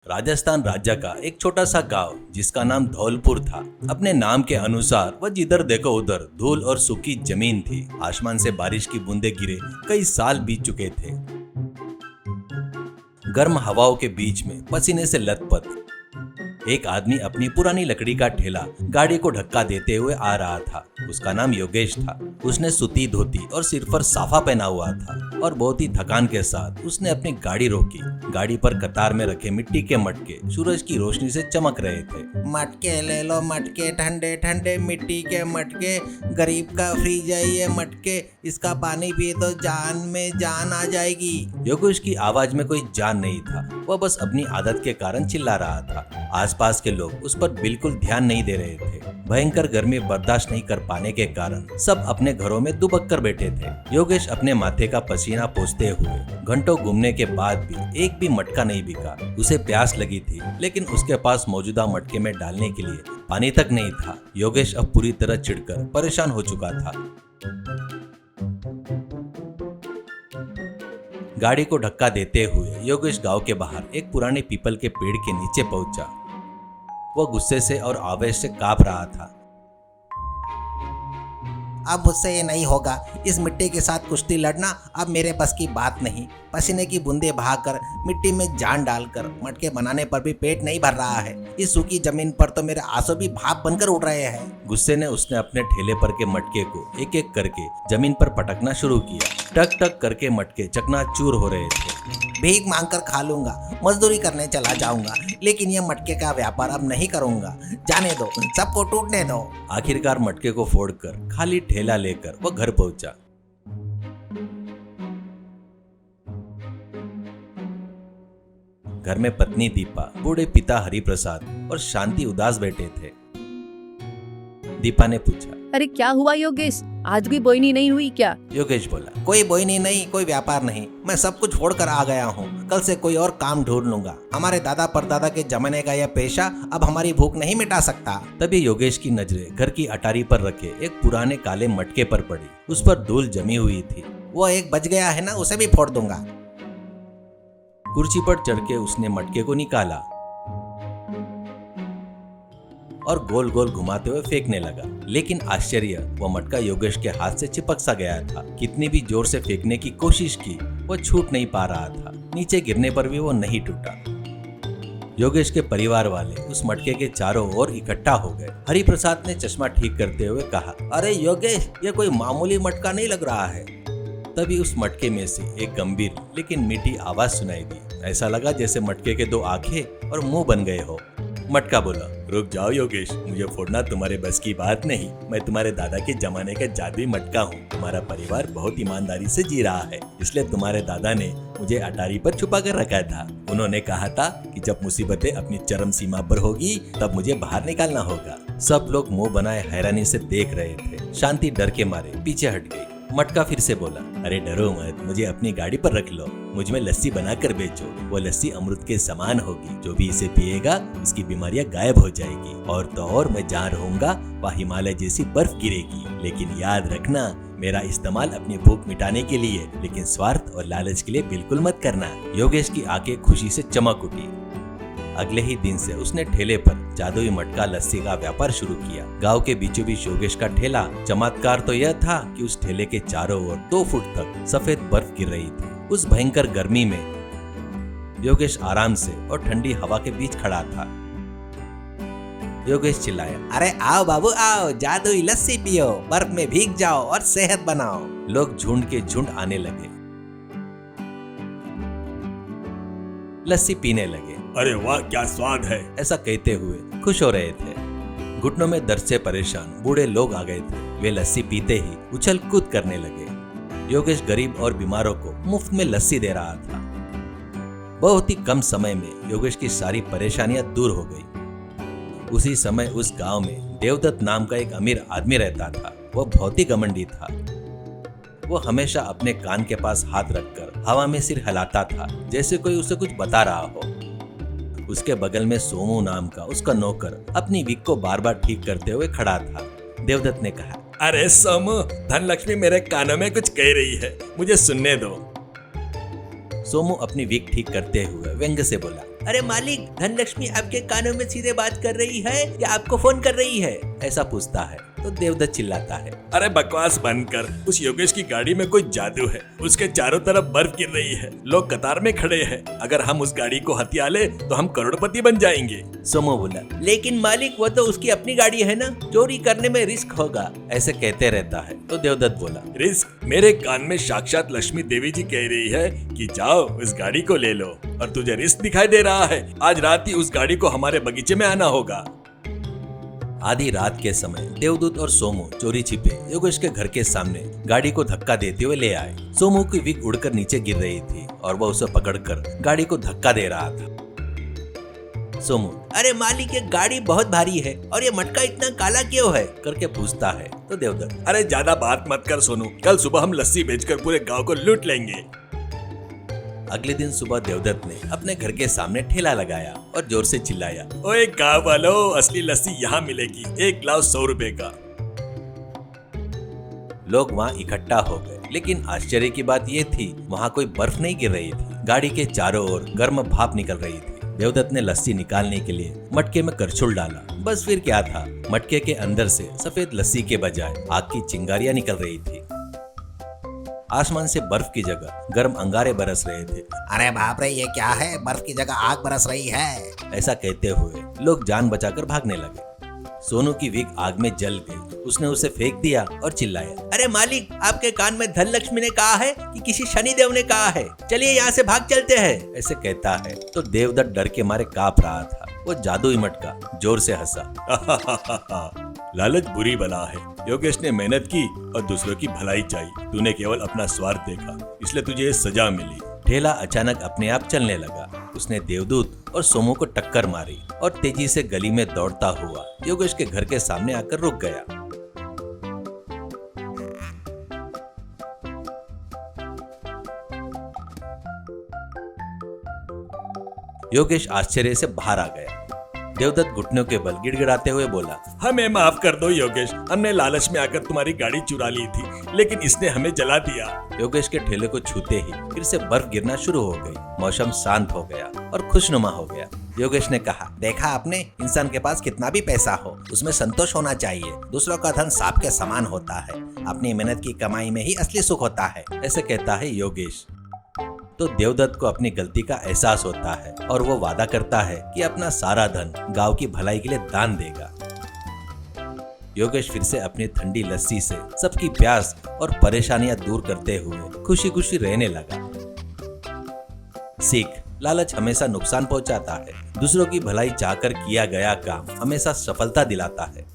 राजस्थान राज्य का एक छोटा सा गांव जिसका नाम धौलपुर था। अपने नाम के अनुसार वह जिधर देखो उधर धूल और सूखी जमीन थी। आसमान से बारिश की बूंदें गिरे कई साल बीत चुके थे। गर्म हवाओं के बीच में पसीने से लथपथ एक आदमी अपनी पुरानी लकड़ी का ठेला गाड़ी को धक्का देते हुए आ रहा था। उसका नाम योगेश था। उसने सूती धोती और सिर पर साफा पहना हुआ था और बहुत ही थकान के साथ उसने अपनी गाड़ी रोकी। गाड़ी पर कतार में रखे मिट्टी के मटके सूरज की रोशनी से चमक रहे थे। मटके ले लो मटके, ठंडे ठंडे मिट्टी के मटके, गरीब का फ्रीज है ये मटके, इसका पानी पिए तो जान में जान आ जाएगी। योगेश की आवाज में कोई जान नहीं था। वह बस अपनी आदत के कारण चिल्ला रहा था। आसपास के लोग उस पर बिल्कुल ध्यान नहीं दे रहे थे। भयंकर गर्मी बर्दाश्त नहीं कर पाने के कारण सब अपने घरों में दुबक कर बैठे थे। योगेश अपने माथे का पसीना पोंछते हुए घंटों घूमने के बाद भी एक भी मटका नहीं बिका। उसे प्यास लगी थी लेकिन उसके पास मौजूदा मटके में डालने के लिए पानी तक नहीं था। योगेश अब पूरी तरह चिढ़कर परेशान हो चुका था। गाड़ी को धक्का देते हुए योगेश गांव के बाहर एक पुराने पीपल के पेड़ के नीचे पहुंचा। वह गुस्से से और आवेश से कांप रहा था। अब मुझसे ये नहीं होगा। इस मिट्टी के साथ कुश्ती लड़ना अब मेरे बस की बात नहीं। पसीने की बूंदें बहाकर मिट्टी में जान डालकर मटके बनाने पर भी पेट नहीं भर रहा है। इस सूखी जमीन पर तो मेरे आंसू भी भाप बनकर उड़ रहे हैं। गुस्से ने उसने अपने ठेले पर के मटके को एक एक करके जमीन पर पटकना शुरू किया। टक टक करके मटके चकनाचूर हो रहे थे। भीख मांगकर खा लूंगा, मजदूरी करने चला जाऊंगा, लेकिन ये मटके का व्यापार अब नहीं करूंगा। जाने दो, सबको टूटने दो। आखिरकार मटके को फोड़कर खाली ठेला लेकर वह घर पहुंचा। घर में पत्नी दीपा, बूढ़े पिता हरिप्रसाद और शांति उदास बैठे थे। दीपा ने पूछा, अरे क्या हुआ योगेश, आज भी बोईनी नहीं हुई क्या? योगेश बोला, कोई बोईनी नहीं, कोई व्यापार नहीं। मैं सब कुछ छोड़कर आ गया हूँ। कल से कोई और काम ढूंढ लूंगा। हमारे दादा परदादा के जमाने का यह पेशा अब हमारी भूख नहीं मिटा सकता। तभी योगेश की नजरें घर की अटारी पर रखे एक पुराने काले मटके पर पड़ी। उस पर धूल जमी हुई थी। वो एक बच गया है ना, उसे भी फोड़ दूंगा। कुर्सी पर चढ़ के उसने मटके को निकाला और गोल गोल घुमाते हुए फेंकने लगा। लेकिन आश्चर्य, वह मटका योगेश के हाथ से चिपक सा गया था। कितनी भी जोर से फेंकने की कोशिश की, वह छूट नहीं पा रहा था। नीचे गिरने पर भी वो नहीं टूटा। योगेश के परिवार वाले उस मटके के चारों ओर इकट्ठा हो गए। हरिप्रसाद ने चश्मा ठीक करते हुए कहा, अरे योगेश, ये कोई मामूली मटका नहीं लग रहा है। तभी उस मटके में से एक गंभीर लेकिन मीठी आवाज सुनाई दी। ऐसा लगा जैसे मटके के दो आंखें और मुंह बन गए हो। मटका बोला, रुक जाओ योगेश, मुझे फोड़ना तुम्हारे बस की बात नहीं। मैं तुम्हारे दादा के जमाने का जादुई मटका हूँ। तुम्हारा परिवार बहुत ईमानदारी से जी रहा है, इसलिए तुम्हारे दादा ने मुझे अटारी पर छुपा कर रखा था। उन्होंने कहा था कि जब मुसीबतें अपनी चरम सीमा पर होगी तब मुझे बाहर निकालना होगा। सब लोग मुंह बनाए हैरानी से देख रहे थे। शांति डर के मारे पीछे हट गई। मटका फिर से बोला, अरे डरो मत, मुझे अपनी गाड़ी पर रख लो। मुझ में लस्सी बनाकर बेचो। वो लस्सी अमृत के समान होगी। जो भी इसे पिएगा उसकी बीमारियां गायब हो जाएगी। और तो और मैं जहाँ रहूंगा वहाँ हिमालय जैसी बर्फ गिरेगी। लेकिन याद रखना, मेरा इस्तेमाल अपनी भूख मिटाने के लिए, लेकिन स्वार्थ और लालच के लिए बिल्कुल मत करना। योगेश की आंखें खुशी से चमक उठी। अगले ही दिन से उसने ठेले पर जादुई मटका लस्सी का व्यापार शुरू किया। गांव के बीचों बीच योगेश का ठेला। चमत्कार तो यह था कि उस ठेले के चारों ओर 2 फुट तक सफेद बर्फ गिर रही थी। उस भयंकर गर्मी में योगेश आराम से और ठंडी हवा के बीच खड़ा था। योगेश चिल्लाया, अरे आओ बाबू आओ, जादुई लस्सी पियो, बर्फ में भीग जाओ और सेहत बनाओ। लोग झुंड के झुंड आने लगे, लस्सी पीने लगे। अरे वाह, क्या स्वाद है, ऐसा कहते हुए खुश हो रहे थे। घुटनों में दर्द से परेशान बूढ़े लोग आ गए थे। वे लस्सी पीते ही उछल कूद करने लगे। योगेश गरीब और बीमारों को मुफ्त में लस्सी दे रहा था। बहुत ही कम समय में योगेश की सारी परेशानियां दूर हो गई। उसी समय उस गांव में देवदत्त नाम का एक अमीर आदमी रहता था। वह बहुत ही घमंडी था। वो हमेशा अपने कान के पास हाथ रखकर हवा में सिर हिलाता था, जैसे कोई उसे कुछ बता रहा हो। उसके बगल में सोमू नाम का उसका नौकर अपनी विक को बार बार ठीक करते हुए खड़ा था। देवदत्त ने कहा, अरे सोमू, धनलक्ष्मी मेरे कानों में कुछ कह रही है, मुझे सुनने दो। सोमू अपनी विक ठीक करते हुए व्यंग्य से बोला, अरे मालिक, धनलक्ष्मी आपके कानों में सीधे बात कर रही है या आपको फोन कर रही है, ऐसा पूछता है तो देवदत्त चिल्लाता है, अरे बकवास बंद कर। उस योगेश की गाड़ी में कोई जादू है। उसके चारों तरफ बर्फ गिर रही है, लोग कतार में खड़े हैं। अगर हम उस गाड़ी को हथिया ले तो हम करोड़पति बन जाएंगे। सोमू बोला, लेकिन मालिक वो तो उसकी अपनी गाड़ी है ना, चोरी करने में रिस्क होगा, ऐसे कहते रहता है। तो देवदत्त बोला, रिस्क? मेरे कान में साक्षात लक्ष्मी देवी जी कह रही है कि जाओ उस गाड़ी को ले लो, और तुझे रिस्क दिखाई दे रहा है। आज रात ही उस गाड़ी को हमारे बगीचे में आना होगा। आधी रात के समय देवदूत और सोमू चोरी छिपे योगेश के घर के सामने गाड़ी को धक्का देते हुए ले आए। सोमू की विग उड़कर नीचे गिर रही थी और वह उसे पकड़कर गाड़ी को धक्का दे रहा था। सोमू, अरे मालिक, ये गाड़ी बहुत भारी है और ये मटका इतना काला क्यों है, करके पूछता है। तो देवदत्त, अरे ज्यादा बात मत कर सोनू, कल सुबह हम लस्सी बेचकर पूरे गांव को लूट लेंगे। अगले दिन सुबह देवदत्त ने अपने घर के सामने ठेला लगाया और जोर से चिल्लाया, ओए गाँव वालों, असली लस्सी यहाँ मिलेगी, एक ग्लास 100 रुपए का। लोग वहाँ इकट्ठा हो गए, लेकिन आश्चर्य की बात ये थी वहाँ कोई बर्फ नहीं गिर रही थी। गाड़ी के चारों ओर गर्म भाप निकल रही थी। देवदत्त ने लस्सी निकालने के लिए मटके में करछुल डाला। बस फिर क्या था, मटके के अंदर से सफेद लस्सी के बजाय आग की चिंगारियां निकल रही थी। आसमान से बर्फ की जगह गर्म अंगारे बरस रहे थे। अरे बाप रे, ये क्या है, बर्फ की जगह आग बरस रही है। ऐसा कहते हुए लोग जान बचाकर भागने लगे। सोनू की विग आग में जल गई। उसने उसे फेंक दिया और चिल्लाया, अरे मालिक, आपके कान में धनलक्ष्मी ने कहा है कि किसी शनिदेव ने कहा है, चलिए यहाँ से भाग चलते हैं, ऐसे कहता है। तो देवदत्त डर के मारे कांप रहा था। वो जादुई मटका जोर से हंसा। लालच बुरी बला है। योगेश ने मेहनत की और दूसरों की भलाई चाहिए। तूने केवल अपना स्वार्थ देखा, इसलिए तुझे ये सजा मिली। ठेला अचानक अपने आप चलने लगा। उसने देवदूत और सोमू को टक्कर मारी और तेजी से गली में दौड़ता हुआ योगेश के घर के सामने आकर रुक गया। योगेश आश्चर्य से बाहर आ गया। देवदत्त घुटनों के बल गिड़गिड़ाते हुए बोला, हमें माफ कर दो योगेश, हमने लालच में आकर तुम्हारी गाड़ी चुरा ली थी, लेकिन इसने हमें जला दिया। योगेश के ठेले को छूते ही फिर से बर्फ गिरना शुरू हो गई। मौसम शांत हो गया और खुशनुमा हो गया। योगेश ने कहा, देखा आपने, इंसान के पास कितना भी पैसा हो, उसमें संतोष होना चाहिए। दूसरों का धन सांप के समान होता है। अपनी मेहनत की कमाई में ही असली सुख होता है, ऐसे कहता है योगेश। तो देवदत्त को अपनी गलती का एहसास होता है और वो वादा करता है कि अपना सारा धन गांव की भलाई के लिए दान देगा। योगेश फिर से अपनी ठंडी लस्सी से सबकी प्यास और परेशानियां दूर करते हुए खुशी खुशी रहने लगा। सीख, लालच हमेशा नुकसान पहुंचाता है। दूसरों की भलाई चाहकर किया गया काम हमेशा सफलता दिलाता है।